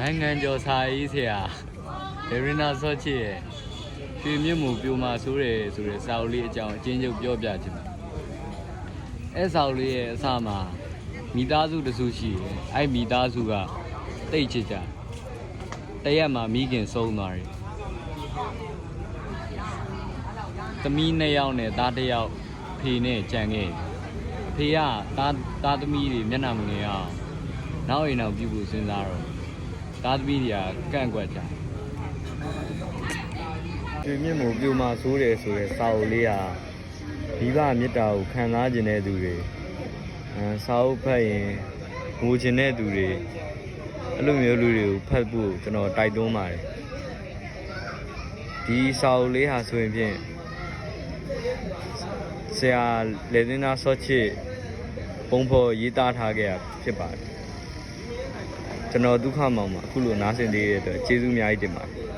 နိုင်ငံကျော်စာရေးဆရာဒေရနာဆော့ချစ်ရဲ့ရွှေမြင့်မှုပြိုမာဆိုးတယ်ဆိုတဲ့စာအုပ်လေးအကြောင်းအချင်းချုပ်ပြောပြချင်တယ်။အဲစာအုပ်လေးရဲ့အစမှာမိသားစုတစုရှိတယ်။အဲ့မိသားစုကတိတ်ချစ်ကြ။တရက်မှာမိခင်ဆုံးသွားတယ်။သမီး2ယောက်နဲ့သား1ယောက်ဖေနဲ့ကြံခဲ့တယ်။ဖေကသားသမီးတွေမျက်နှာမငယ်အောင်နောက်အိမ်အောင်ပြုဖို့စဉ်းစားတော့သားသမီးတွေကကန့်ကွက်ကြ။ရွှေမြင့်မို့ပြိုမာဆိုးတယ်ဆိုတဲ့စာအုပ်လေးဟာမိဘမေတ္တာကိုခံစားခြင်းတဲ့သူတွေစာအုပ်ဖတ်ရင်ငိုခြင်းတဲ့သူတွေအဲ့လိုမျိုးလူတွေကိုဖတ်ဖို့ကျွန်တော်တိုက်တွန်းပါတယ်ဒီစာအုပ်လေးဟာဆိုရင်ဖြင့်ဆရာလေသင်းသားဆော့ချစ်ပုံဖော်ရေးသားထားခဲ့တာဖြစ်ပါတယ်ကျွန်တော်ဒုက္ခမောင်မှာအခုလိုနားဆင်သေးတဲ့အတွက်ကျေးဇူးအများကြီးတင်ပါတယ်